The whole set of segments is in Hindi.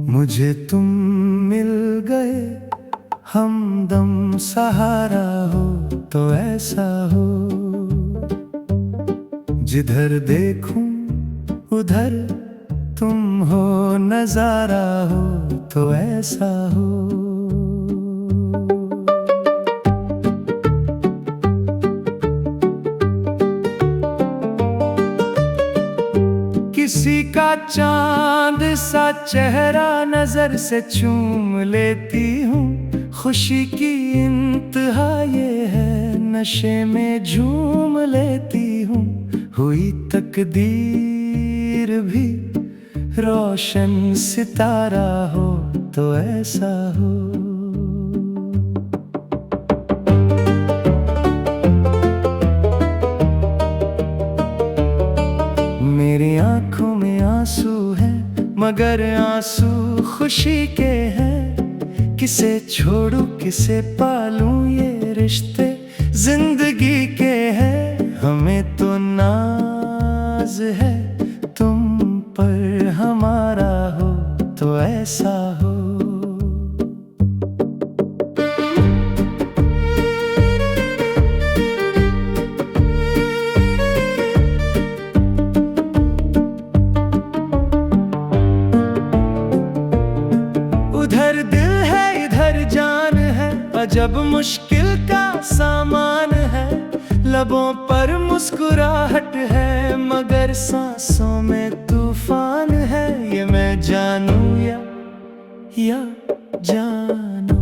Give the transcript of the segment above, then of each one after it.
मुझे तुम मिल गए, हमदम सहारा हो तो ऐसा हो। जिधर देखूं उधर तुम हो, नजारा हो तो ऐसा हो। किसी का चांद सा चेहरा नजर से चूम लेती हूँ। खुशी की इंतहा ये है, नशे में झूम लेती हूँ। हुई तकदीर भी रोशन सितारा हो तो ऐसा हो। मेरी आंखों में आंसू हैं, मगर आंसू खुशी के हैं। किसे छोड़ूं किसे पालूं, ये रिश्ते जिंदगी के हैं। हमें तो नाज है तुम पर, हमारा हो तो ऐसा हो। उधर दिल है इधर जान है, अजब मुश्किल का सामान है। लबों पर मुस्कुराहट है, मगर सांसों में तूफान है। ये मैं जानूं या जानो,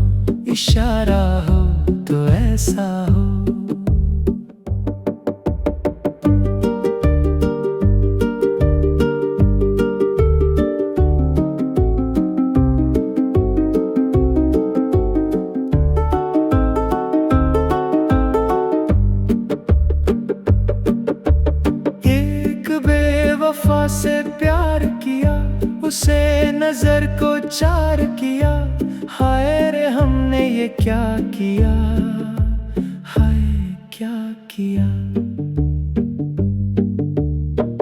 इशारा हो तो ऐसा हो। वफा से प्यार किया, उसे नजर को चार किया। हाय रे हमने ये क्या किया, हाय क्या किया।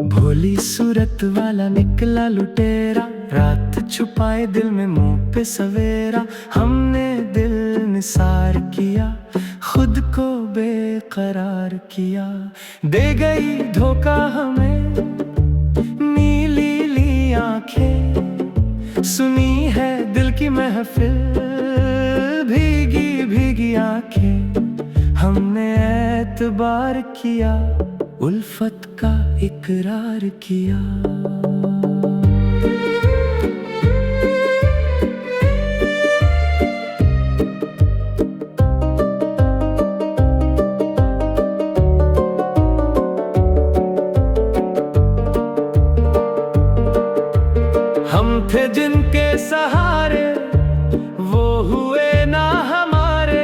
भोली सूरत वाला निकला लुटेरा, रात छुपाए दिल में मुंह पे सवेरा। हमने दिल निसार किया, खुद को बेकरार किया। दे गई धोखा हमें आंखें, सुनी है दिल की महफिल। भीगी भीगी आंखें, हमने एतबार किया, उल्फत का इकरार किया। हम थे जिनके सहारे, वो हुए ना हमारे।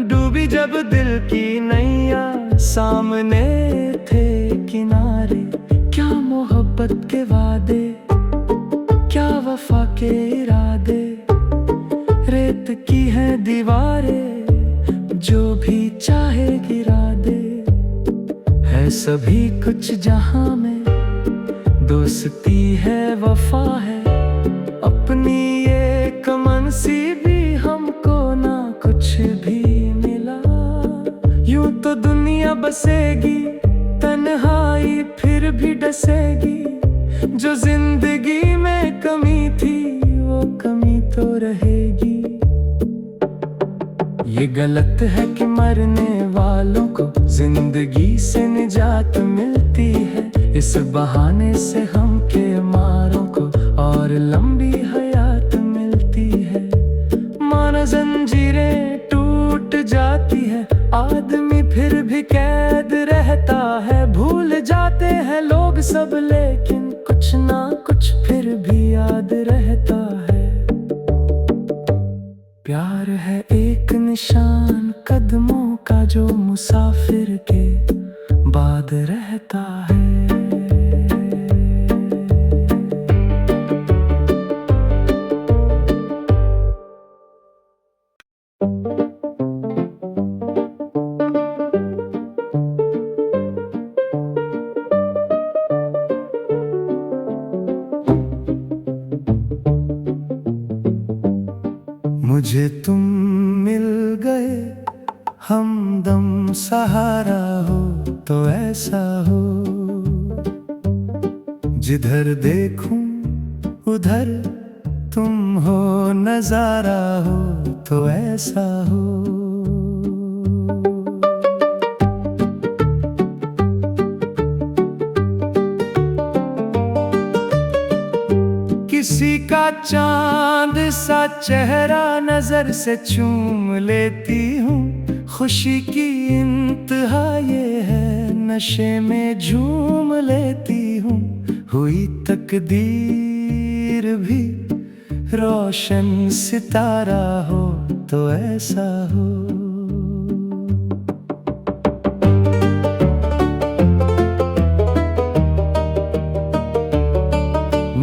डूबी जब दिल की नैया, सामने थे किनारे। क्या मोहब्बत के वादे, क्या वफा के इरादे। रेत की है दीवारें, जो भी चाहे गिरा दे। है सभी कुछ जहां में, दोस्ती है वफा है। अपनी ये कमन सी भी हमको ना कुछ भी मिला। यूं तो दुनिया बसेगी तन्हाई, फिर भी डसेगी। जो जिंदगी में कमी थी, वो कमी तो रहेगी। ये गलत है कि मरने वालों को जिंदगी से निजात मिलती है। इस बहाने से हम के मारों को और लंबी हयात मिलती है। मानो जंजीरें टूट जाती है, आदमी फिर भी कैद रहता है। भूल जाते हैं लोग सब, लेकिन कुछ ना कुछ फिर भी याद रहता है। प्यार है एक निशान कदमों का, जो मुसाफिर के बाद रहता है। मुझे तुम मिल गए, हमदम सहारा हो तो ऐसा हो। जिधर देखूं उधर तुम हो, नजारा हो तो ऐसा हो। किसी का चांद सा चेहरा नजर से चूम लेती हूँ। खुशी की इंतहा ये है, नशे में झूम लेती हूँ। हुई तकदीर भी रोशन सितारा हो तो ऐसा हो।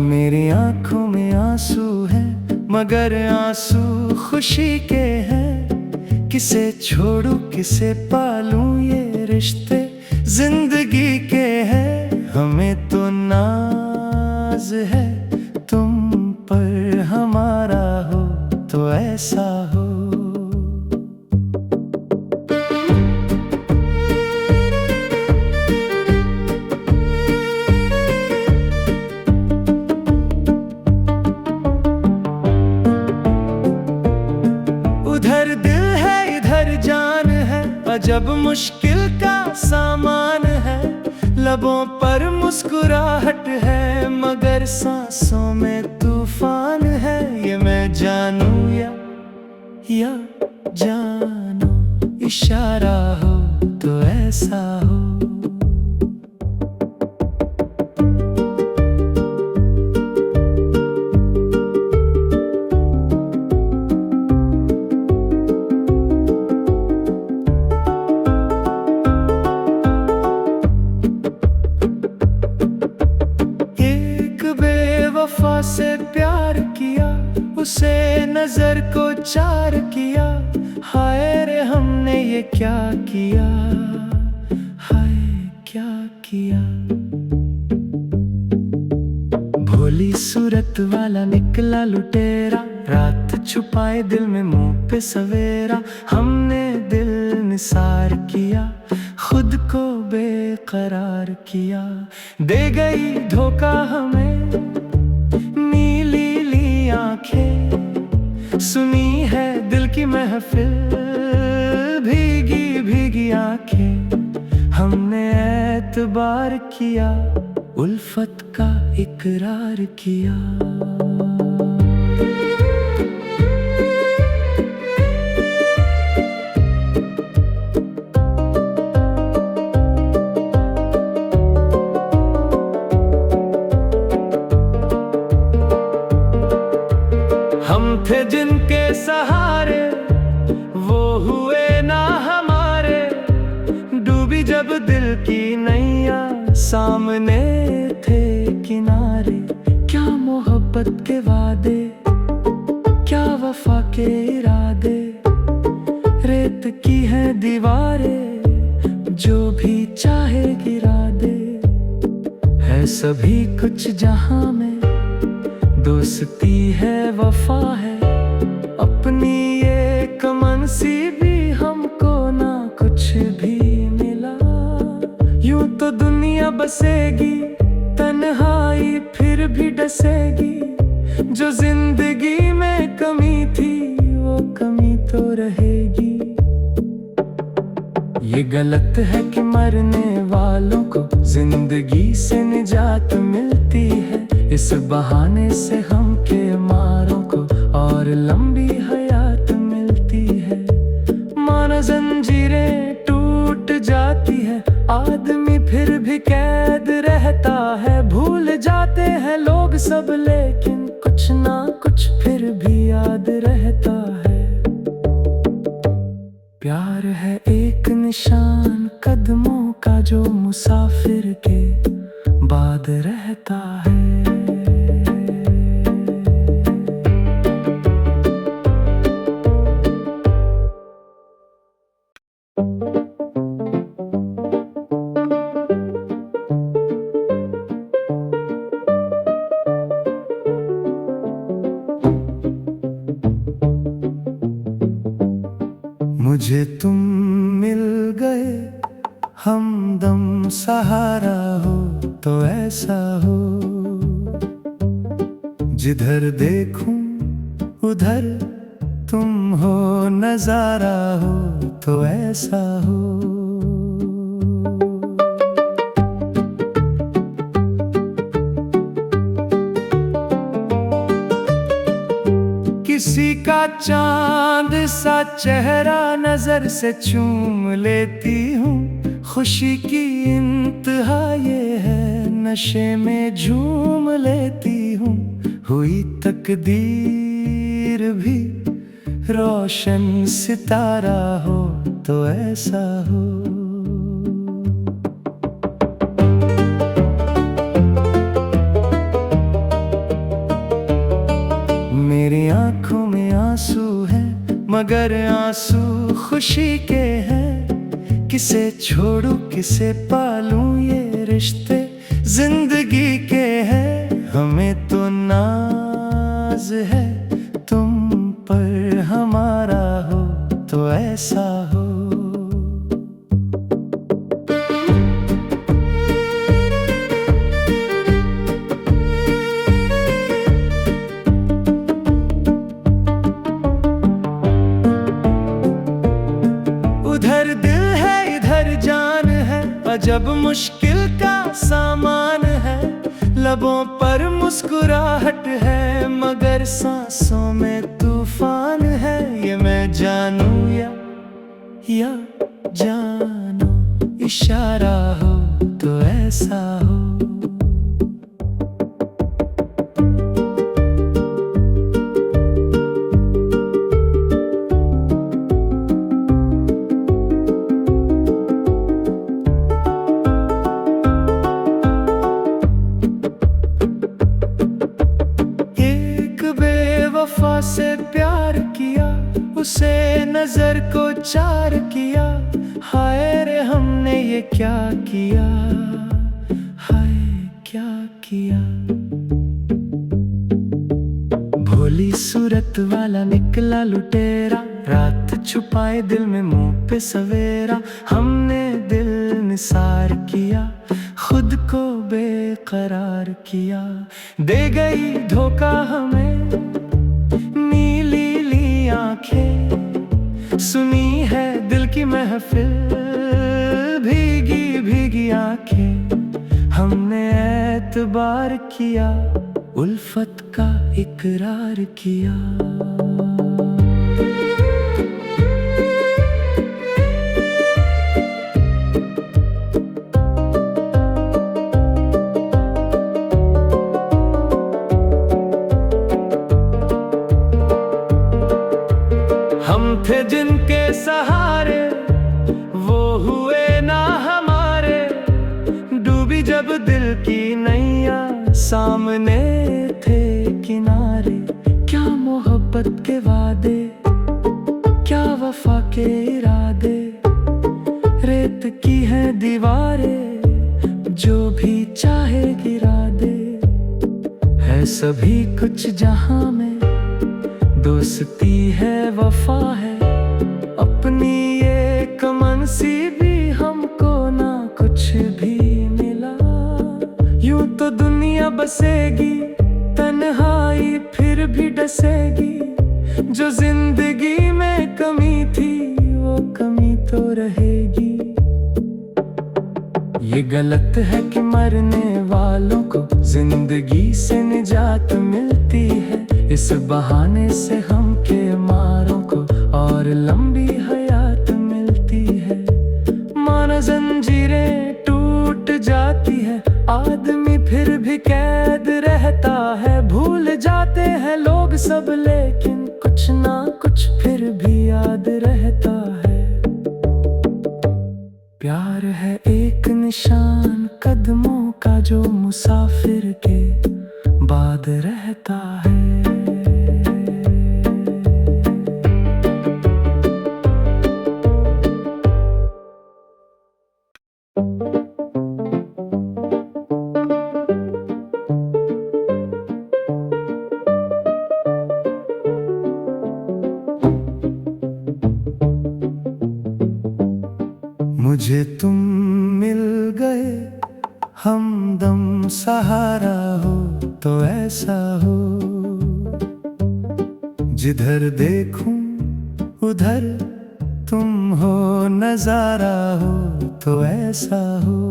मेरी आंखों में आंसू हैं, मगर आंसू खुशी के हैं। किसे छोड़ूं किसे पालूं, ये रिश्ते जिंदगी के हैं। हमें तो नाज है तुम पर हमारा हो तो ऐसा हो। उधर दिल है इधर जान है, अजब मुश्किल का सामान है। लबों पर मुस्कुराहट है, मगर सांसों में तूफान है। ये मैं जानूं या जानो, इशारा हो तो ऐसा हो। वफा से प्यार किया, उसे नजर को चार किया। हाय रे हमने ये क्या किया, हाय क्या किया। भोली सूरत वाला निकला लुटेरा, रात छुपाए दिल में मुंह पे सवेरा। हमने दिल निसार किया, खुद को बेकरार किया। दे गई धोखा हमें आंखें, सुनी है दिल की महफिल। भीगी भीगी आंखें, हमने एतबार किया, उल्फत का इकरार किया। हम थे जिनके सहारे, वो हुए ना हमारे। डूबी जब दिल की नैया, सामने थे किनारे। क्या मोहब्बत के वादे, क्या वफा के इरादे। रेत की है दीवारें, जो भी चाहे गिरा दे। है सभी कुछ जहां में, दोस्ती है वफा है। अपनी एक मनसी भी हमको ना कुछ भी मिला। यूं तो दुनिया बसेगी तन्हाई, फिर भी डसेगी। जो जिंदगी में कमी थी, वो कमी तो रहेगी। ये गलत है कि मरने वालों को जिंदगी से निजात मिलती है। इस बहाने से हम के मारों को और लंबी हयात मिलती है। माना जंजीरें टूट जाती है, आदमी फिर भी कैद रहता है। भूल जाते हैं लोग सब, लेकिन कुछ ना कुछ फिर भी याद रहता है। प्यार है एक निशान कदमों का, जो मुसाफिर के बाद रहता है। मुझे तुम मिल गए, हमदम सहारा हो तो ऐसा हो। जिधर देखूं उधर तुम हो, नजारा हो तो ऐसा हो। किसी का चांद सा चेहरा नजर से चूम लेती हूँ। खुशी की इंतहा ये है, नशे में झूम लेती हूँ। हुई तकदीर भी रोशन सितारा हो तो ऐसा हो। मेरी आंखों में आंसू हैं, मगर आंसू खुशी के हैं। किसे छोड़ूं किसे पालूं, ये रिश्ते जिंदगी के हैं। हमें तो नाज है तुम पर हमारा हो तो ऐसा हो। उधर दिल है इधर जान है, अजब मुश्किल का सामान है। लबों पर मुस्कुराहट है, मगर सांसों में तूफान है। ये मैं जानूं या जानो, इशारा हो तो ऐसा हो। वफा से प्यार किया, उसे नजर को चार किया। हाय रे हमने ये क्या किया, हाय क्या किया। भोली सूरत वाला निकला लुटेरा, रात छुपाए दिल में मुंह पे सवेरा। हमने दिल निसार किया, खुद को बेकरार किया। दे गई धोखा हमें नीली ली आंखें, सुनी है दिल की महफिल भीगी भीगी आंखें। हमने एतबार किया, उल्फत का इकरार किया। हम थे जिनके सहारे, वो हुए ना हमारे। डूबी जब दिल की नैया, सामने थे किनारे। क्या मोहब्बत के वादे, क्या वफा के इरादे। रेत की है दीवारें, जो भी चाहे गिरा दे। है सभी कुछ जहां में, दोस्ती है वफा है। अपनी एक मनसी भी हमको ना कुछ भी मिला। यूं तो दुनिया बसेगी तन्हाई फिर भी डसेगी। जो जिंदगी में कमी थी वो कमी तो रहेगी। ये गलत है कि मरने वालों को जिंदगी से निजात मिलती है। इस बहाने से हम के मारों को और लंबी हयात मिलती है। माना जंजीरें टूट जाती है, आदमी फिर भी कैद रहता है। भूल जाते हैं लोग सब, लेकिन कुछ ना कुछ फिर भी याद रहता है। प्यार है एक निशान कदमों का, जो मुसाफिर के बाद रहता है। मुझे तुम मिल गए, हमदम सहारा हो तो ऐसा हो। जिधर देखूं उधर तुम हो, नजारा हो तो ऐसा हो।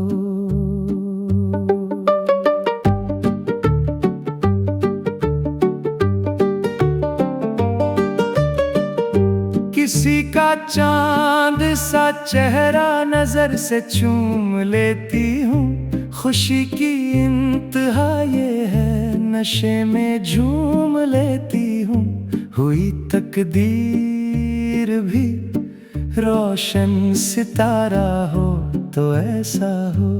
किसी का चांद सा चेहरा नजर से चूम लेती हूँ, खुशी की इंतहा ये है, नशे में झूम लेती हूँ। हुई तकदीर भी रोशन सितारा हो तो ऐसा हो।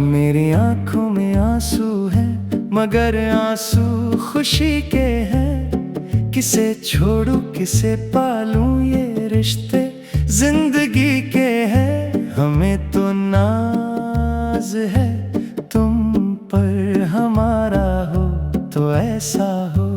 मेरी आंखों में आंसू हैं, मगर आंसू खुशी के हैं। किसे छोड़ूं किसे पालूं, ये रिश्ते जिंदगी के हैं। हमें तो नाज है तुम पर हमारा हो तो ऐसा हो।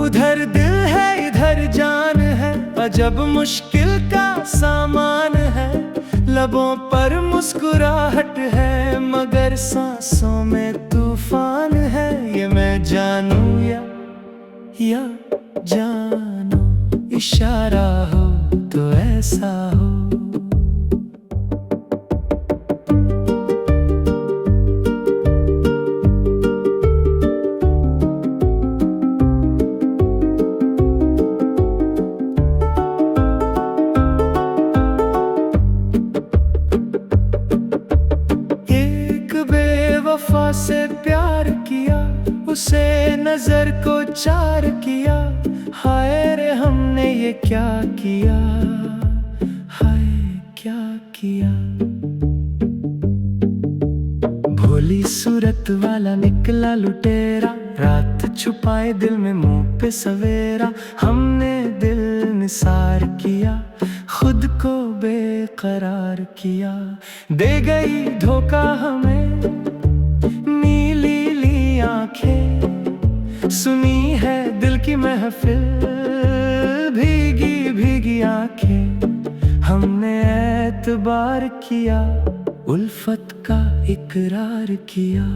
उधर दिल है इधर जान है, अजब मुश्किल का सामान है। लबों पर मुस्कुराहट है, मगर सांसों में तूफान है। ये मैं जानूं या जानो, इशारा हो तो ऐसा हो। वफा से प्यार किया, उसे नजर को चार किया। हाय रे हमने ये क्या किया, हाय क्या किया। भोली सूरत वाला निकला लुटेरा, रात छुपाए दिल में मुंह पे सवेरा। हमने दिल निसार किया, खुद को बेकरार किया। दे गई धोखा हमें आंखें, सुनी है दिल की महफिल, भीगी भीगी आंखें। हमने एतबार किया, उल्फत का इकरार किया।